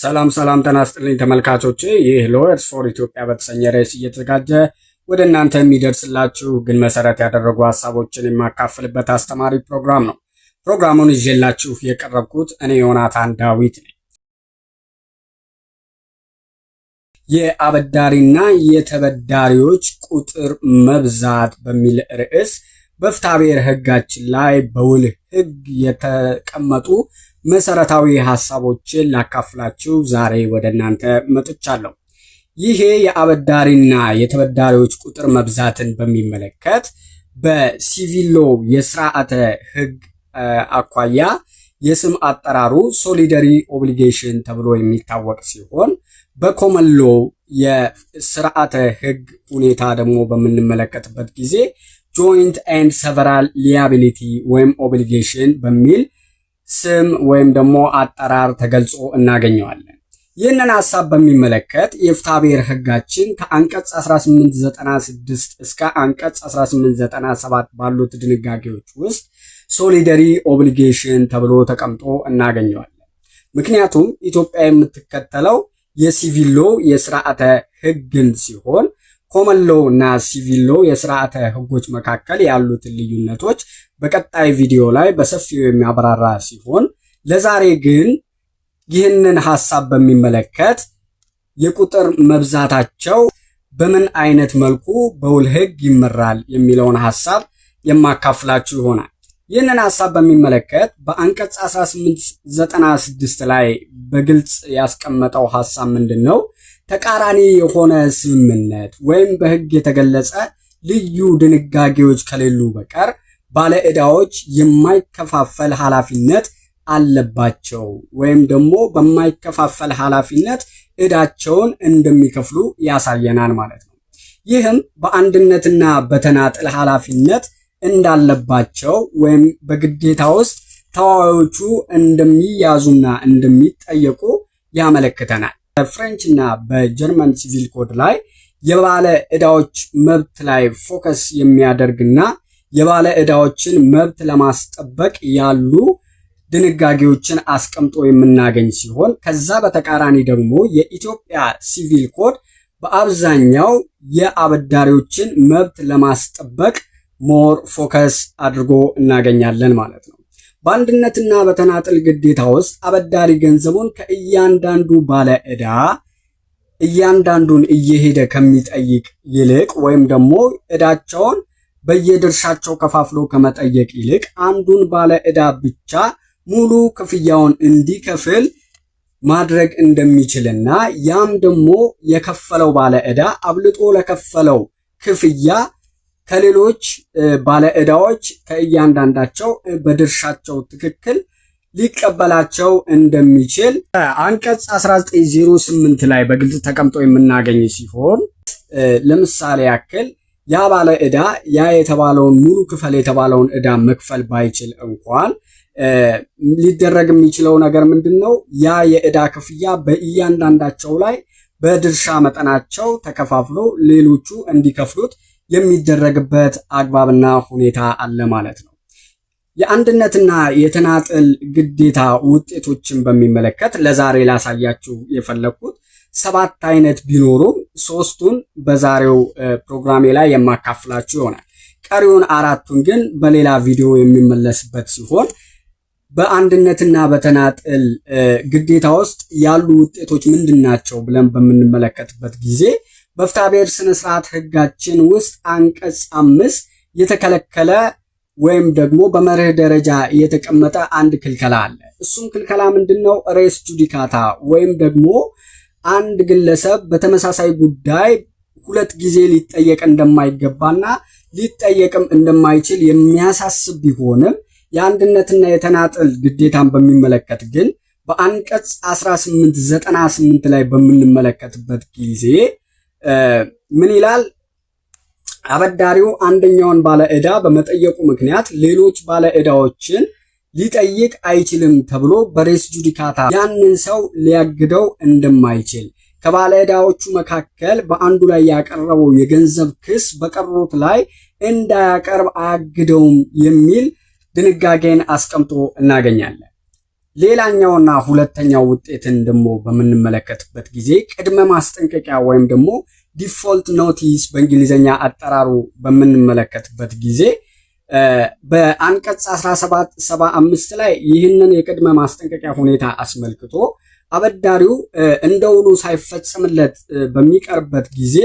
ሰላም ጤና ይስጥልኝ ተመልካቾቼ። ይህ ሎየርስ ፎር ኢትዮጵያ በተሰኘ ርዕስ እየተዘጋጀ ወደ እናንተ የሚደርስላችሁ ግን መሰረት ያደረጉ ሐሳቦችን የማካፍልበት አስተማሪ ፕሮግራም ነው። ፕሮግራሙን ይዤላችሁ የቀረብኩት እኔ ዮናታን ዳዊት ነኝ። የአበዳሪና የተበዳሪዎች ቁጥር መብዛት በሚል ርዕስ በፍትሐብሔር ሕጋችን ላይ በውል ሕግ የተቀመጡ መሰረታዊ ሐሳቦችን ላካፍላችሁ ዛሬ ወደ እናንተ መጥቻለሁ። ይሄ የአበዳሪና የተበዳሪዎች ቁጥር መብዛትን በሚመለከት በሲቪል ሎው የስርዓተ ሕግ አኳያ የስም አጠራሩ ሶሊደሪ ኦብሊጌሽን ተብሎ የሚታወቅ ሲሆን በኮመን ሎው የስርዓተ ሕግ ሁኔታ ደግሞ በምንመለከትበት ጊዜ ጆይንት ኤንድ ሰቨራል ሊያቢሊቲ ወይም ኦብሊጌሽን በሚል ስም ወይም ደግሞ አጠራር ተገልጾ እናገኘዋለን። ይህንን ሐሳብ በሚመለከት የፍትሐብሔር ሕጋችን ከአንቀጽ 1896 እስከ አንቀጽ 1897 ባሉት ድንጋጌዎች ውስጥ ሶሊደሪ ኦብሊጌሽን ተብሎ ተቀምጦ እናገኘዋለን። ምክንያቱም ኢትዮጵያ የምትከተለው የሲቪል ሎው የስርዓተ ሕግን ሲሆን ኮመን ሎው እና ሲቪል ሎው የስርዓተ ሕጎች መካከል ያሉትን ልዩነቶች በቀጣይ ቪዲዮ ላይ በሰፊው የሚያብራራ ሲሆን ለዛሬ ግን ይህንን ሐሳብ በሚመለከት የቁጥር መብዛታቸው በምን አይነት መልኩ በውል ሕግ ይመራል የሚለውን ሐሳብ የማካፍላችሁ ይሆናል። ይህንን ሐሳብ በሚመለከት በአንቀጽ 1896 ላይ በግልጽ ያስቀመጠው ሐሳብ ምንድነው? ተቃራኒ የሆነ ስምምነት ወይም በሕግ የተገለጸ ልዩ ድንጋጌዎች ከሌሉ በቀር ባለ ዕዳዎች የማይከፋፈል ኃላፊነት አለባቸው ወይም ደግሞ በማይከፋፈል ኃላፊነት ዕዳቸውን እንደሚከፍሉ ያሳየናል ማለት ነው። ይህም በአንድነትና በተናጥል ኃላፊነት እንዳለባቸው ወይም በግዴታ ውስጥ ተዋዋዮቹ እንደሚያዙና እንደሚጠየቁ ያመለክተናል። በፍሬንች እና በጀርመን ሲቪል ኮድ ላይ የባለ ዕዳዎች መብት ላይ ፎከስ የሚያደርግና የባለ ዕዳዎችን መብት ለማስጠበቅ ያሉ ድንጋጌዎችን አስቀምጦ የምናገኝ ሲሆን ከዛ በተቃራኒ ደግሞ የኢትዮጵያ ሲቪል ኮድ በአብዛኛው የአበዳሪዎችን መብት ለማስጠበቅ ሞር ፎከስ አድርጎ እናገኛለን ማለት ነው። በአንድነትና በተናጥል ግዴታ ውስጥ አበዳሪ ገንዘቡን ከእያንዳንዱ ባለ ዕዳ እያንዳንዱን እየሄደ ከሚጠይቅ ይልቅ ወይም ደግሞ ዕዳቸውን በየድርሻቸው ከፋፍሎ ከመጠየቅ ይልቅ አንዱን ባለ ዕዳ ብቻ ሙሉ ክፍያውን እንዲከፍል ማድረግ እንደሚችልና ያም ደግሞ የከፈለው ባለ ዕዳ አብልጦ ለከፈለው ክፍያ ከሌሎች ባለ ዕዳዎች ከእያንዳንዳቸው በድርሻቸው ትክክል ሊቀበላቸው እንደሚችል አንቀጽ 1908 ላይ በግልጽ ተቀምጦ የምናገኝ ሲሆን ለምሳሌ ያክል ያ ባለ ዕዳ ያ የተባለውን ሙሉ ክፈል የተባለውን ዕዳ መክፈል ባይችል እንኳን ሊደረግ የሚችለው ነገር ምንድነው? ያ የዕዳ ክፍያ በእያንዳንዳቸው ላይ በድርሻ መጠናቸው ተከፋፍሎ ሌሎቹ እንዲከፍሉት የሚደረግበት አግባብና ሁኔታ አለ ማለት ነው። የአንድነትና የተናጥል ግዴታ ውጤቶችን በሚመለከት ለዛሬ ላሳያችሁ የፈለኩት 7 አይነት ቢኖሩም 3ቱን በዛሬው ፕሮግራሜ ላይ የማካፍላችሁ ይሆናል። ቀሪውን 4ቱን ግን በሌላ ቪዲዮ የሚመለስበት ሲሆን በአንድነትና በተናጥል ግዴታ ውስጥ ያሉ ውጤቶች ምንድናቸው ብለን በምንመለከትበት ጊዜ በፍትሐብሔር ስነ ስርዓት ሕጋችን ውስጥ አንቀጽ 5 የተከለከለ ወይም ደግሞ በመርህ ደረጃ የተቀመጠ አንድ ክልከላ አለ። እሱም ክልከላ ምንድነው? ሬስ ጁዲካታ ወይም ደግሞ አንድ ግለሰብ በተመሳሳይ ጉዳይ 2 ጊዜ ሊጠየቅ እንደማይገባና ሊጠየቅም እንደማይችል የሚያሳስብ ቢሆንም የአንድነትና የተናጥል ግዴታን በሚመለከት ግን በአንቀጽ 1898 ላይ በምንመለከትበት ጊዜ ምን ይላል? አበዳሪው አንደኛውን ባለ ዕዳ በመጠየቁ ምክንያት ሌሎች ባለ ዕዳዎችን ሊጠይቅ አይችልም ተብሎ በሬስ ጁዲካታ ያንን ሰው ሊያግደው እንደማይችል ከባለ ዕዳዎቹ መካከል በአንዱ ላይ ያቀረበው የገንዘብ ክስ በቀሩት ላይ እንዳያቀርብ አያግደውም የሚል ድንጋጌን አስቀምጦ እናገኛለን። ሌላኛውና ሁለተኛው ውጤትን ደግሞ በምንመለከትበት ጊዜ ቅድመ ማስጠንቀቂያ ወይም ደግሞ ዲፎልት ኖቲስ በእንግሊዘኛ አጠራሩ በምንመለከትበት ጊዜ በአንቀጽ 1775 ላይ ይህንን የቅድመ ማስጠንቀቂያ ሁኔታ አስመልክቶ አበዳሪው እንደውሉ ሳይፈጸምለት በሚቀርበት ጊዜ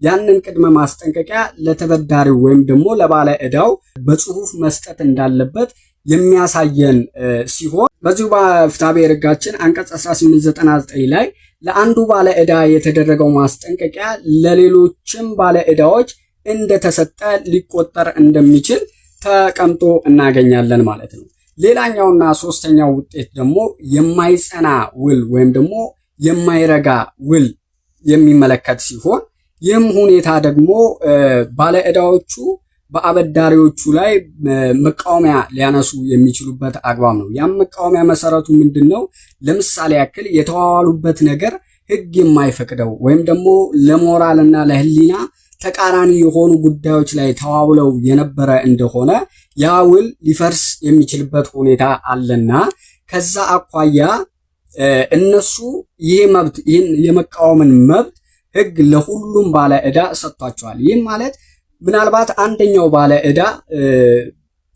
ያንን ቅድመ ማስጠንቀቂያ ለተበዳሪው ወይም ደግሞ ለባለ ዕዳው በጽሁፍ መስጠት እንዳለበት የሚያሳየን ሲሆን በዚሁ በፍትሐብሔር ሕጋችን አንቀጽ 1899 ላይ ለአንዱ ባለ ዕዳ የተደረገው ማስጠንቀቂያ ለሌሎችም ባለ ዕዳዎች እንደተሰጠ ሊቆጠር እንደሚችል ተቀምጦ እናገኛለን ማለት ነው። ሌላኛውና ሶስተኛው ውጤት ደግሞ የማይጸና ውል ወይም ደግሞ የማይረጋ ውል የሚመለከት ሲሆን ይህም ሁኔታ ደግሞ ባለ ዕዳዎቹ በአበዳሪዎቹ ላይ መቃወሚያ ሊያነሱ የሚችሉበት አግባብ ነው። ያም መቃወሚያ መሰረቱ ምንድነው? ለምሳሌ ያክል የተዋዋሉበት ነገር ሕግ የማይፈቅደው ወይም ደግሞ ለሞራልና ለሕሊና ተቃራኒ የሆኑ ጉዳዮች ላይ ተዋውለው የነበረ እንደሆነ ያ ውል ሊፈርስ የሚችልበት ሁኔታ አለና ከዛ አኳያ እነሱ ይሄ መብት ይህን የመቃወምን መብት ሕግ ለሁሉም ባለ ዕዳ ሰጥቷቸዋል። ይህም ማለት ምናልባት አንደኛው ባለ ዕዳ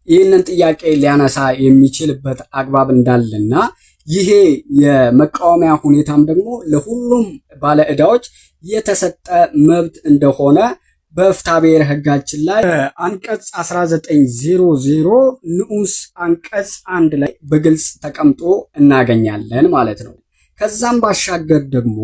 ይህንን ጥያቄ ሊያነሳ የሚችልበት አግባብ እንዳለና ይሄ የመቃወሚያ ሁኔታም ደግሞ ለሁሉም ባለ ዕዳዎች የተሰጠ መብት እንደሆነ በፍትሐብሔር ሕጋችን ላይ አንቀጽ 1900 ንዑስ አንቀጽ 1 ላይ በግልጽ ተቀምጦ እናገኛለን ማለት ነው። ከዛም ባሻገር ደግሞ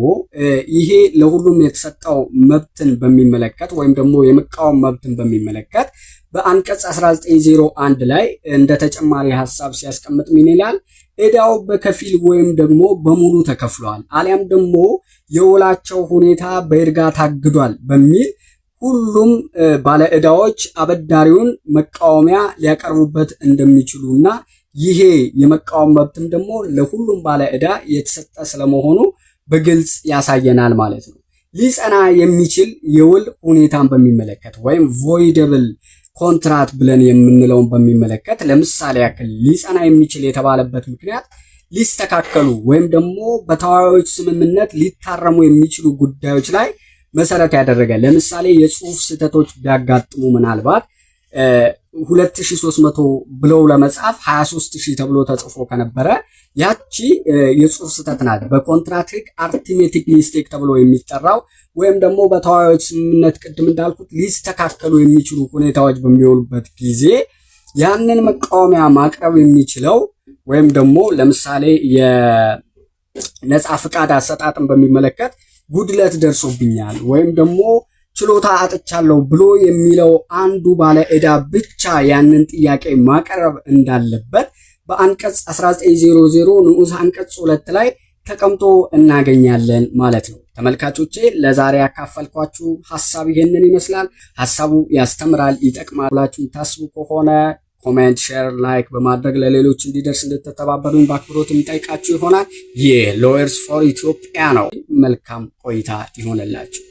ይሄ ለሁሉም የተሰጠው መብትን በሚመለከት ወይም ደግሞ የመቃወም መብትን በሚመለከት በአንቀጽ 1901 ላይ እንደ ተጨማሪ ሐሳብ ሲያስቀምጥ ምን ይላል? ዕዳው በከፊል ወይም ደግሞ በሙሉ ተከፍሏል አሊያም ደግሞ የውላቸው ሁኔታ በይርጋ ታግዷል በሚል ሁሉም ባለ ዕዳዎች አበዳሪውን መቃወሚያ ሊያቀርቡበት እንደሚችሉና ይሄ የመቃወም መብትም ደግሞ ለሁሉም ባለ ዕዳ የተሰጠ ስለመሆኑ በግልጽ ያሳየናል ማለት ነው። ሊጸና የሚችል የውል ሁኔታን በሚመለከት ወይም ቮይደብል ኮንትራት ብለን የምንለውን በሚመለከት ለምሳሌ ያክል ሊጸና የሚችል የተባለበት ምክንያት ሊስተካከሉ ወይም ደግሞ በተዋዋዮች ስምምነት ሊታረሙ የሚችሉ ጉዳዮች ላይ መሰረት ያደረገ ለምሳሌ የጽሁፍ ስህተቶች ቢያጋጥሙ ምናልባት 2300 ብለው ለመጻፍ 23000 ተብሎ ተጽፎ ከነበረ ያቺ የጽሁፍ ስህተት ናት። በኮንትራት ሕግ አርቲሜቲክ ሚስቴክ ተብሎ የሚጠራው ወይም ደግሞ በተዋዋዮች ስምምነት ቅድም እንዳልኩት ሊስተካከሉ የሚችሉ ሁኔታዎች በሚሆኑበት ጊዜ ያንን መቃወሚያ ማቅረብ የሚችለው ወይም ደግሞ ለምሳሌ የነጻ ፍቃድ አሰጣጥን በሚመለከት ጉድለት ደርሶብኛል ወይም ደግሞ ችሎታ አጥቻለሁ ብሎ የሚለው አንዱ ባለ ዕዳ ብቻ ያንን ጥያቄ ማቅረብ እንዳለበት በአንቀጽ 1900 ንዑስ አንቀጽ 2 ላይ ተቀምጦ እናገኛለን ማለት ነው። ተመልካቾቼ ለዛሬ ያካፈልኳችሁ ሐሳብ ይሄንን ይመስላል። ሐሳቡ ያስተምራል፣ ይጠቅማል ብላችሁ ታስቡ ከሆነ ኮሜንት፣ ሼር፣ ላይክ በማድረግ ለሌሎች እንዲደርስ እንድትተባበሩን በአክብሮት እንጠይቃችሁ ይሆናል። ይህ ሎየርስ ፎር ኢትዮጵያ ነው። መልካም ቆይታ ይሆንላችሁ።